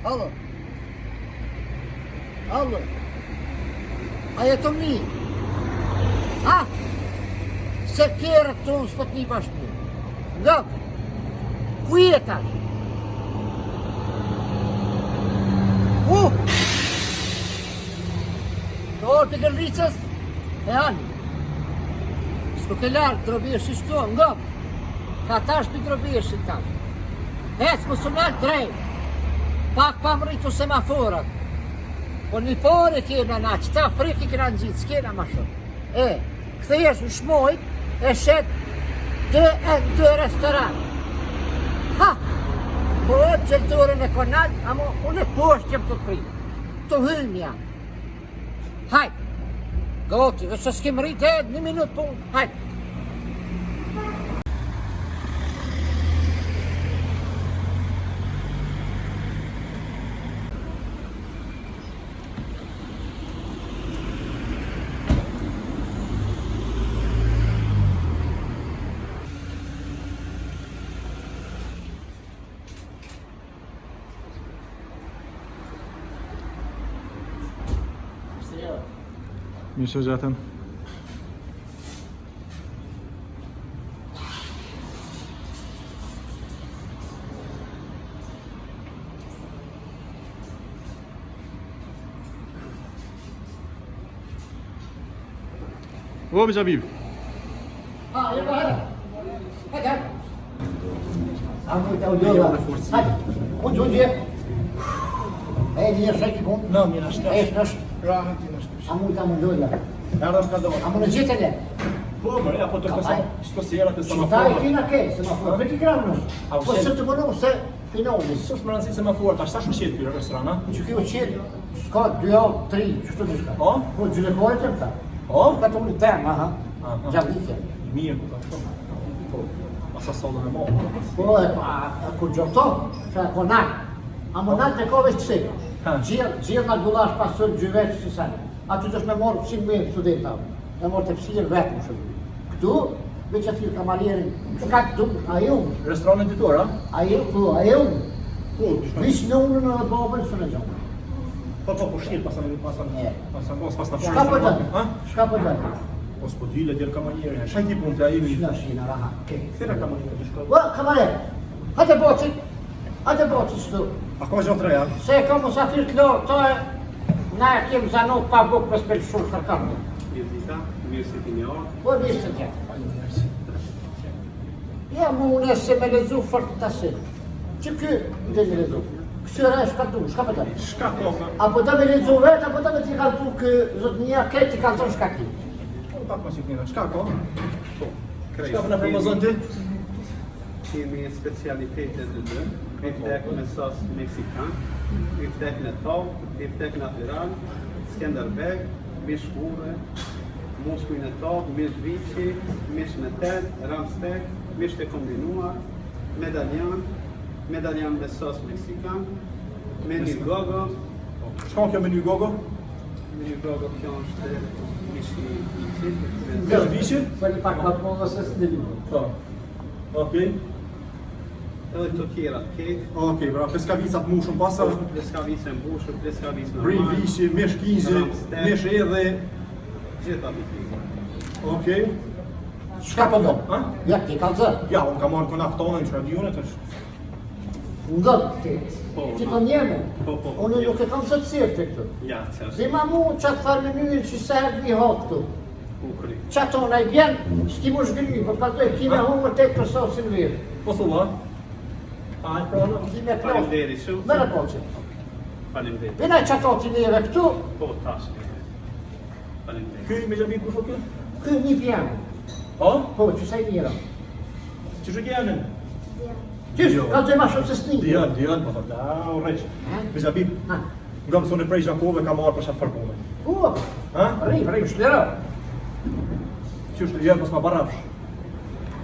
Allo. Allo. A je to mi? A? Se kjerë të unë s'pët një bashkë. Nga? Ku jetash? Ku? Të orë të gërlicës? E ani. S'ku ke lartë drobjesh i shtu, nga? Ka tash për drobjesh i tash. Hecë më sunat drejt. Pak pa më rritu semaforat. Po një pore kena na, qëta friki këna në gjitë, s'kena ma shumë. E, këthejesh në shmojt, e shetë dë restoran. Ha! Po e qëllëtore në konat, amo unë e poshtë qëmë të pritë. Të hymë jam. Hajtë. Goti, dhe që s'kem rritë edhe një minut po unë. Hajtë. Mirë që gjatëm. O, Bëgja Bib. Ha, e më hajde. Hajde. A më të ulliola. Hajde. Unë gjë. E një shrekë kënë? Në, mirë është. E shnash. Rahat i nështë. A më të ulliola. Erdhëm ka dorë. A më në gjithë e le? Po, mërë, apo të kësë të Qita e kina ke, semafor. Veti kramë nështë. Po se të mënu se finoni. Së është më rëndësi semafor, ta shtash më qetë për restoran, a? Që kjo qëtë, s'ka 2 avë, 3, qështu të shka. O? Po, gjylekore të më ta. O? Ka të unë temë, aha. Gjavike. Mirë, ku ka shumë. Po, asa sollën e mo. Po, e pa, ku gjofto, që e konak. A më nalë të kove që si. Gjirë nga gullash pasur gjyveç që sanë. Aty të është me morë 100 mijë studenta. Me morë të pësirë vetë më shumë. Këtu, veç aty kamarierin, shka këtu, a e unë. Restoranin ditor, a? A e unë. Po, Vishë në unë në babën së në gjonë. Po, shqirë, pasan mos, pas në Shka për dënë? Ha? Shka për dënë? O, s'po dile, djelë kamarierin, shaj ti punë të ajimi. Shina, raha, okej. Këtira kamarierin të shkollë? Ua, kamarier, hajde boci shtu. A ka gjonë të reja? Se ka musafir këto, to e na e kemë zanot pa bukë për s'pel shumë kërkamë. Mirëzita, mirë se ti një orë. Po mirë se tja. Ja mu unë se me lezu fort të asin. Që ky dhe me lezu? Kësëra e shkatu, shka për tani? Shka koka? Apo da me lezu vetë, apo da me t'i kaltu kë zotënia krejt t'i kalton shka ki. Po, pak ma qipnina, shka ko? Po, Shka për në propozon ti? Kemi specialitetet të dë, biftek me sos meksikan, biftek në tokë, biftek natural, skenderbeg, mish burre, muskuj në tokë, mish vici, mish në tel, ramstek, mish të kombinuar, medaljan me sos meksikan, menu gogo, Shka kjo menu gogo? menu gogo kjo është mish i vici, Kjo është vishë? Po një pak më të se së në Po. Okej. edhe të tjera të kek, Okej, bra, pleskavicat mu shumë pasa. pleskavice mbushur, pleskavice Brin normal, vishë, mesh kizë, mesh edhe. gjitha biftek. Okej. Shka për do? Ha? Ja, ti kalzë. Ja, unë ka marrë konak tonën që radionet është. Nga ti. Po, Ti të njemu. Po. Unë nuk e kam së të sirë të këtu. Ja, që është Zima mu që të farë menuin që se herë një hapë këtu. kukri. Që ato në i bjen, s'ki mu shgëlli, për ka të e kime humë të e sosin virë. Po thua? Aj, prona. Kime Faleminderit plotë. shumë. Mërë poqe. Faleminderit. Bina që ato të njeve këtu, Po, tash. Faleminderit. Ky me gjabit ku shokë? kë një pjenë. Po? Po, që se i njëra. Që shë gjenën? Qysh, Jo. ka të e ma shumë se s'ni. Dijan, po thot, o req. Me gjabit, Ha, nga më thonë e prej Gjakove ka marrë për shatë farkove. Ha? rrim, shlera. Që është jetë mos ma barafsh.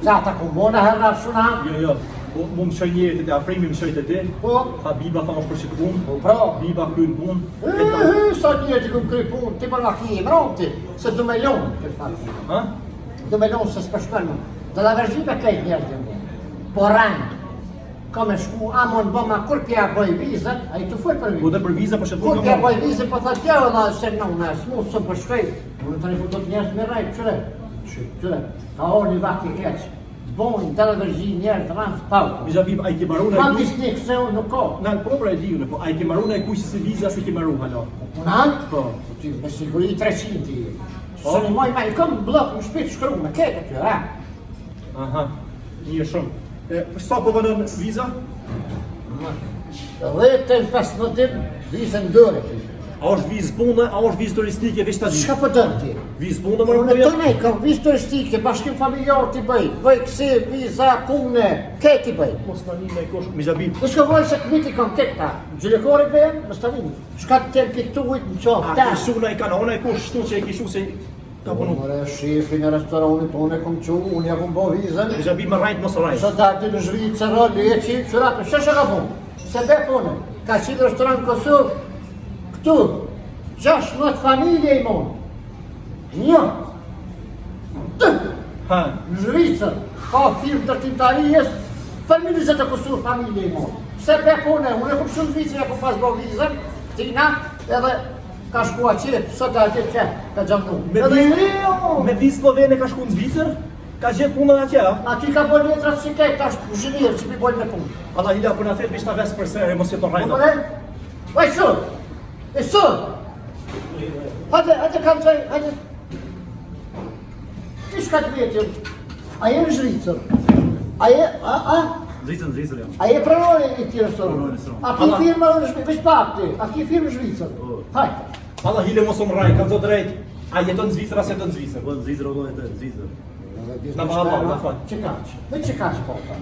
Za ta ku mona herra shuna. Jo, mu më qëj njerët e afrimi më qëjt e ti. Po, Tha biba tha është për shqit punë. po, pra. Biba krynë punë. Sa një që këmë kry punë, ti për nga ki e mërëm ti, se du me lonë, këtë fatë. Ha? Du me lonë se s'pështën. Dhe la vërgji me kejt njerë të më. Po rangë. ka me shku amon bëma kur pja bëj vizën, a I të fuj për Po vizën. dhe për viza për Kur shëtë pja ka bëj vizën, po thot kjo edhe se në smu së për shkrejt. Unë të një do të njerës me rajt, qëre, ka orë një vakti keqë. Bojnë, televizhi, njerë, të ranë, të pau. Mi Xhabib, a I ke maru në Ma e kuj? bisnik se unë nuk ka. Në po pra e di unë, po a I ke maru në e kuj si viza si ke maru hala? Unë anë? Po. Ty, me siguri 300 I. Së një moj ma I kom blok në shpitë shkru me kete ty, ha? Aha, një shumë. Sa po vënën viza? 10-15 vizën dore. A është vizë punë, a është vizë turistike, veç ta Shka gjithë? po dënë ti? Vizë punë më Unë rëmëja? të nej, kam vizë turistike, bashkim familjar t'i bëj. Bëj kësi, viza, pune, keti bëj. Mos në një me i kosh, mi Xhabib. Në shka vojë se këmiti kam keta. Gjylekori bëjën, më stavini. Shka të tem piktuit në qofë, A ta. kishu në i kanona e kosh shtu që e kishu se ka punu. Mëre, shifin e restoranit, unë e kom qu, unë ja kom bo vizën. Mi Xhabib më rajtë mos rajtë. Sa dati në Zhvicër, leqi, qëratë, shë ka punë. Se be punë, ka qitë restoran Kosovë, këtu, 16 familje I monë. Një, të, Ha, në Zhvicër, ka firmë tërtimtarijes, për 20 e Kosovë familje I monë. Se be punë, unë e kom shumë Zhvicër, e kom pas bo vizën, tina, edhe ka shkua qëtë, sot e atje që, ka gjamnu. Me Edhe vizë- me vizë Slovene ka shku në Zvicër? Ka gjithë punën atje, a? aty ka bo letrat si kejtë, ta është zhënirë që mi bojnë me punë. Allah hila për në thetë vishta vesë për se mos jeton rajtë. Numere? Vaj sur! E sur! Hajde kam qaj, hajde. Ti shka të vetëm? A je në Zhricër? A je, Zvicër, ja. a je pranore I ti restoran? Pranore restoran. A ki firma në Zhricër? Vesh pak ti, a ki firma në Zhricër? Hajde. Allah hile mos më rajtë, kanë zotë drejtë. A jeton në Zvicër, as jeton në Zvicër? Po Zvicër o dojë të Zvicër. Na ma Allah, na fal. Që kaq? Me që kaq po ta?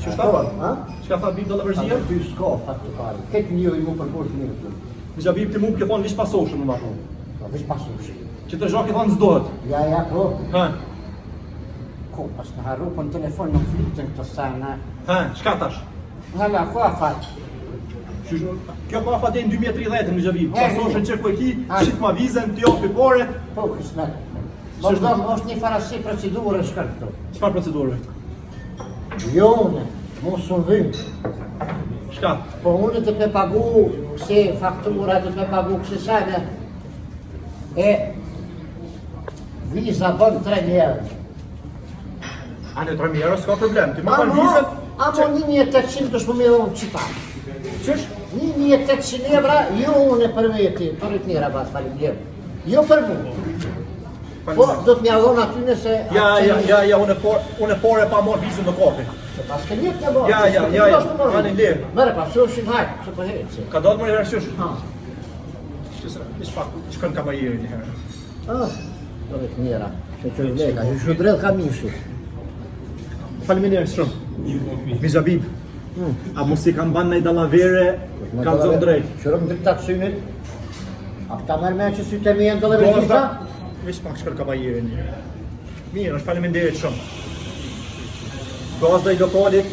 Që shta pa? Ha? Çka tha Bib do la A vërzhia? ty s'ka faktukari. Këtë një I mu përbosh mirë të. Mi Xhabib ti mund të thonë vish pasoshëm më ato. Po vesh pasush. Që të zhokë thonë s'dohet. Ja, po. Ha, Ko, pas në harru për në telefon në flitën këtë sana. ha, çka tash? Hala, ku a fat? Kjo pa fa deri në 2030 mi Xhabib. E, Pasoshën që ku e ki, Hajde. shit ma vizën, ti jopi pore. Po, kismet. Vazhdojmë, është një farasi procedurë shkër këtu. Çfarë procedurë? Jo une, mos unë vymë. Çka? Po unë të pe pagu kësi faktura, të pe pagu kësi sene. E viza bën 3 njerë. A në 3 euro s'ka problem. Ti më kanë vizën. Amo 1.800 të shpëmi dhe unë qita. Qysh? 1.800 evra, jo unë për veti, për rrit një rabat, falim lirë. Jo për mu. Po, do të mja dhonë aty nëse... Ja, unë por e pa marr vizën në kopë. Se pas ke njët në bërë. Ja, anë lirë. Mere, pa, shushin hajtë, që për hejtë. Ka do të më rrë qysh? Ha. Ish pak, shkon kabajeri një herë. Do të mira, që që vleka, që shudrel ka mishi. Faleminderit shumë. Mi Xhabib. A mos I kam ban në I dalavere, kam zonë drejt. Qërëm në drita të synit, a këta mërë me që sytë e mi jenë të dhe vërgjita? Vish pak shkon kabajeri një herë. Mirë, është faleminderit shumë. Gazda I lokalit,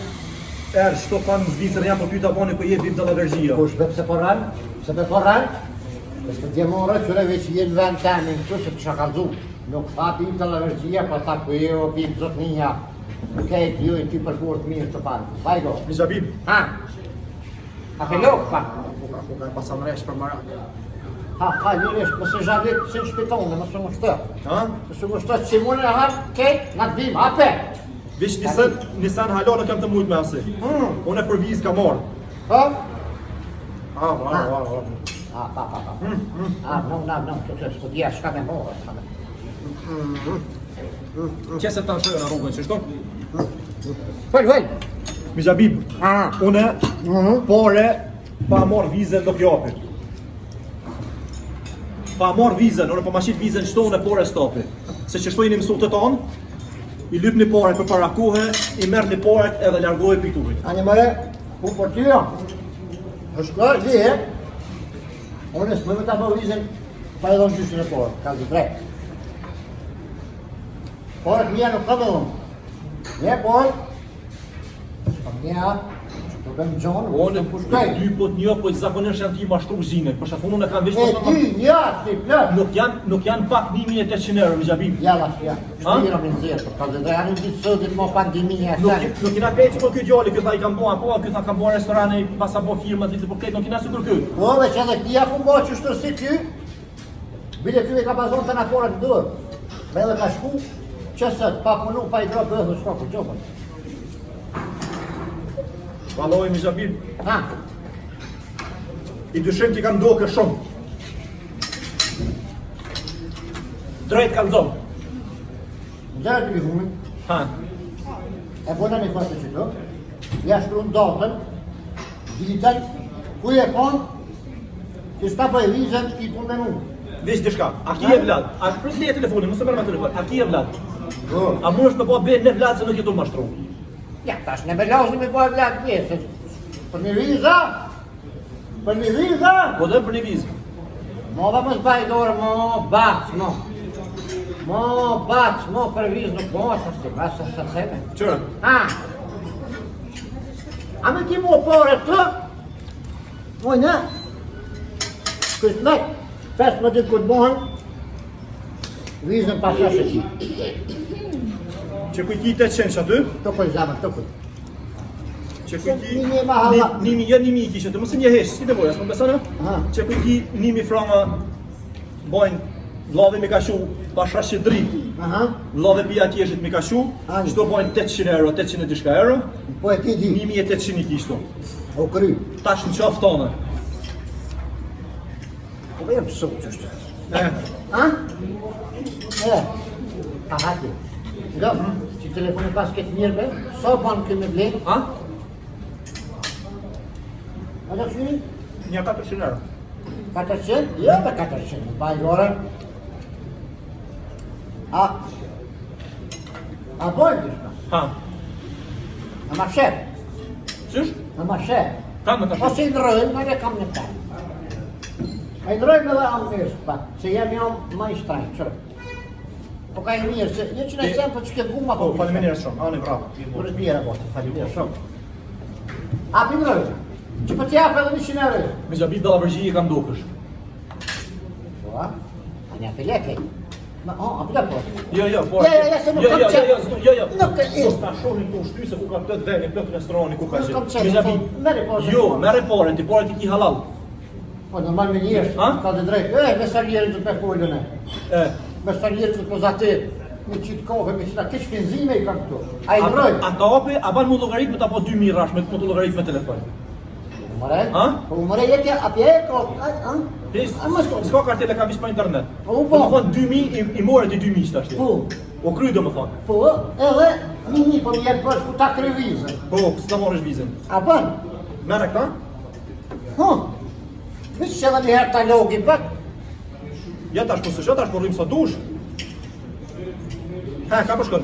shto fanë në Zvicër jam po ty të bani ku je Bib Dallavergjia. Kush bep se porran? Se pe porran?Ës të djemore, qëre veç jenë vend të amin këtu se kësha kalzu. Nuk tha Bib Dallavergjia, pa tha ku je o Bib Zotninja. Kejt ju I ty përport mirë të parë. Bajgo. Mi Xhabib. Ha? A ke lok, pa? Ku ka pasan resh për marak. Ha, njërish, mëse zhavit si në shpitonë, mëse më shtët. Ha? Mëse më shtët që mune e harë, kejt, në të bim, hape. Vish Nisan halo nuk kam të mujt me asi. Unë e për vizë ka marrë. Ha? Pa. No, që s'ku dhja, shka me morë, shka me. Qese të nëshërë në rrugën, që shto? Fëll. Mi Xhabib, une pore pa marrë vizën do kjopit. Pa marrë vizën, unë pa mashit vizën qëto unë e pore stopi. Se që shto I një mësullë të tonë, I lyp një pore për para kuhe, I merë një pore edhe largohi për I turit. Ani mëre, ku për ty jo? është kërë, lihe. Unë s'më me ta bërë vizën, pa edhe në gjyshin e porë, ka zi drejt. Porët mija nuk ka me unë. Një porë, që kam një, që Të bëjmë gjonë, Unë të pushkaj. dy po të një, po zakonisht janë ti mashtru zine. Për shkak unë kam veç E ty, një, si plët. nuk janë pak 1800 euro me xhabim. Jalla, ja. Ha? Shtira me nxjerr, ka dhe janë ditë sotit mo pandemia Nuk sa. kena peci po ky djali, ky tha i kam bua, po ky tha kam bua restorane, pas apo firma, ditë po këtë nuk kena sikur ky. Po, veç edhe tia ku mbo që shtër si ty. Bile ty e ka bazon të naporat në dorë. Me edhe ka shku, qësët, pa punu, pa i dro bëhë, shko për qopën. Valloj me xhabim. Ha, I dyshim që kam dokë shumë. Drejt kam zonë. në zërë të lihumin, Ha. e bona një fatë që do, ja shkru në dotën, ditën, ku e konë, që s'ta për e vizën, i punë me mu. Veç dishka. A ki e vlad? A prit leje telefonin, mos e merr me telefon. A ki e vlad? Po, A mundesh me po bën në vlad se nuk jetu mashtru. ja, tash në me lasë me bëjë vlatë pjesë. Për një viza, për një viza, Po dhe për një vizë. mo va mos baj dorë, mo bac, mo. Mo bac, mo për vizë nuk mo, se basa sa seme. Qëra? Ha! A me ti mo pore të? Moj në? Kështë me, 15 këtë mohën, vizën pasha shë ti. Që kujti 800 që aty? Të këj zamër, të këj. Që kujti... Një ma halla. Një kishe, të mësë një hesh, si të boja, s'më besana? Aha. Që kujti 1000 franga bojnë vllave me ka shu pasha shidri. Aha, Vllave pia tjeshit me ka shu, Ani. qëto bojnë 800 euro, 800 e dishka euro, po e ti di, 1800 i kishtu. o kry. Tash në qafë tonë. Po e pësot qështë. Ha? E, a hati. Nga, që telefoni pas këtë mirë be, sa banë këmë ble? Ha? A të qyri? Një 400 euro. 400? Jo, be 400, në bajnë orën. A bojnë dishka? Ha? A ma shep? Qysh? A ma shep? Kam me tash. Ose i ndrojnë, në kam në taj. A i ndrojnë edhe amë mirë, pa, se jam jam ma i shtrajnë, qërë. Po ka i mirë, se një që në sem, po që ke guma Po, faleminderit shumë, anë bravo. Por e mira bote, faleminderit shumë. A pi ndrojnë? Që po t'japë edhe 100 euro? Me xhabit dallavërgji i kam dukësh. Po, a një peleke. Ma, a pita po? Jo, po. Jo, se nuk kam qenë. Jo. Nuk e Mos ta shohin këtu shtyse ku ka plot vende, plot restorani ku ka Nuk qenë. kam qenë, Me xhabit. po, merre po, se Jo, po. merre porën, ti porën ti ki halal. Po, normal me njërë, Ha? ka dhe drejtë. Me saljerën të të kollën e. E. Me saljerën të pozitiv. Me qitë kohë, me qita keq penzime i kam këtu. A i ndrojnë? A topi, a ban mu llogarit me ta po 2000 rash me të llogarit me telefon. Umare? Ha? Po umare jetja, a pje e ko? A? Ti A më shko? s'ka kartele ka vish pa internet. Po, Do të thon 2000 i morë ti 2000 tash. Po. O kry do më thon. Po, edhe një po më jetë bësh ku ta krevizën. Po, s'ta morësh vizën. A bën? Merre këta? Vishë që edhe një herë ta logi bët. Ja tash po s'është, tash po rrim sa dush. Ha, ka po shkon.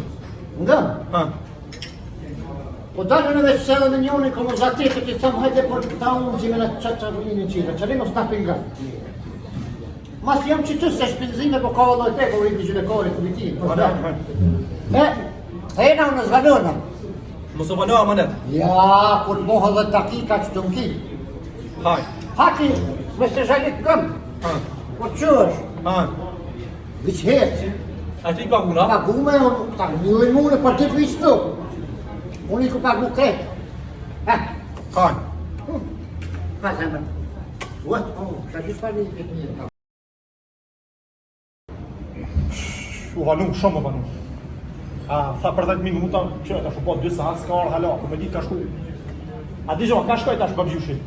Nga? Ha. Po dalë në veç edhe në njoni komozatit të ti thëmë hajde për këta unë gjime në qatë në qita, që rinë s'na pinga. Mas jam që të se shpinzime po ka vëllë te, po rritë gjylekore të biti. Po Ha. e na unë zvanona. Mos u vano amanet. Ja, kur mohë dhe dakika që të mki. Haj. Haki, me se zhalit gëmë. Ha. Po që është? Ha. Vich hetë. A ti paguna? Pa gume, unë ta një mune për të vishë të. Unë i ku pagu kretë. Haj. Ha, zemër. Ua, sa që s'pa një këtë një. U vanu, shumë u vanu. A, tha për 10 minuta, që tash u po 2 saat, s'ka orë hala, ku me ditë ka shku. A di gjo, ka shkoj tash babgjyshi?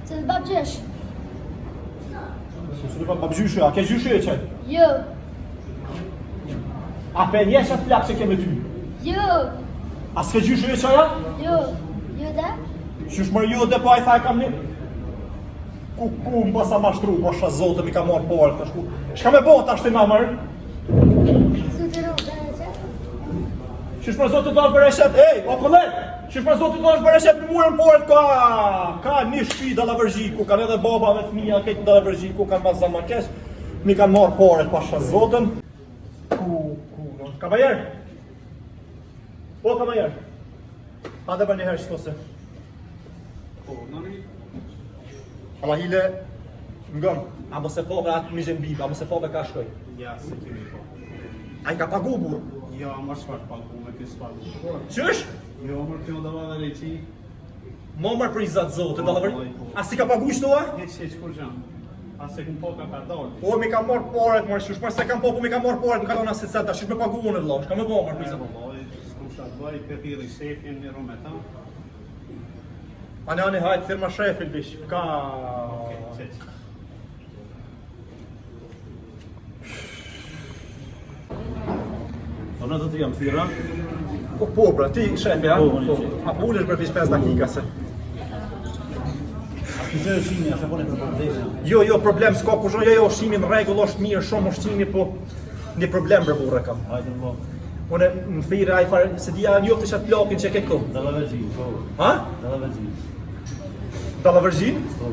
Se të babgjesh? Se s'u babgjyshi, a ke gjyshi e qaj? Jo, A pe njesh atë plak që ke me ty? jo, A s'ke gjyshi e qaja? jo, jo da? Qysh mërë ju dhe pa i tha e kam një? Ku më basa mashtru, pasha zote mi ka marrë porë të shku. Shka me bo tash të nga mërë? Su të rrugë dhe në që? Qysh për zote do është bërë ej, o kollet! Qysh për zote do është bërë në murën porët ka një shpi dallavërgji, ku kanë edhe baba me fëmija, këtë dallavërgji, ku kanë basa markesh, mi kanë marrë porët pasha zotën. Kamajer? O, kamajer? Hade për njëherë qëto se. Po, nani? Alla hile, ngëm, a mos e pove atë mizhen biba, a mos e pove ka shkoj. Ja, se kemi po. A i ka pagu burë. Ja, më shfar pagu me kësë pagu. Qysh? Jo, më kjo da vave reqi. Mo mërë prizat zote, a si ka pagu shtoa? Heq kur gjam. Ase kum po ka dalë. Po, mi ka morë poret, mërë shush, mërë se kam po, po mi ka morë poret, më ka dona si ceta, shush me pagu unë e vlo, shka me bo mërë prizat. S'kum shatë bëj, pepiri shefin, një rume ta. Ani, hajtë, thirma shefil, vish, ka... Qeq. Po në të të jam thira? Po, bra, ti shefi, ha? Po, unë qefi. A po ulesh për vish 5 dakika se... A të gjë shimi, a shëpone për përdesha? Jo, problem s'ka kusho, jo, ushqimi në rregull është mirë, shumë ushqimi, po një problem për burre kam. Hajde më. Unë më thirë ai fare, se dia njoftë që atë plakin që e ke këtu. Dallavergjin, po. Ha? Dallavergjin. Dallavergjin? Po.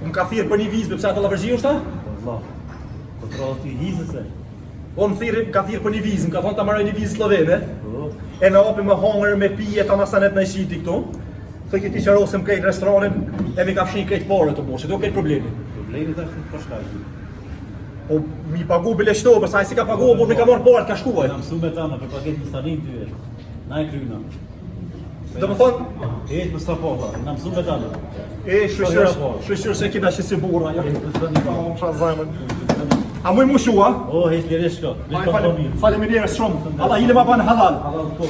Më ka thirë për një vizë, pse atë Dallavergjin është ta? Po, vlla. Kontroll ti hizëse. Po më thirë, ka thirë për një vizë, më ka thonë ta marrë një vizë slovene. Po. E në opi me hongër, me pije, ta masanet në shiti këtu. Thë këti që rosëm krejt restoranin, e mi ka fshin krejt pare të boshë, do krejt problemi. Problemi tash po shkaj. Po mi pagu bile shto, përsa ai si ka pagu, por mi ka marrë pare, ka shkuaj. Na mësu me tana për paget në stanin ty e. Na e kryna. Do më thonë, E të më sta po, vlla. Na mësu me tana. shqyr se kina që si burra, ja. A mu i mu shua? O, heq lirë shko. Vesh kompromis. Faleminderit shumë. Allah hile ma banë halal.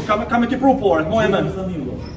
Ka me ti pru poret, moj e men. Stani, vlla.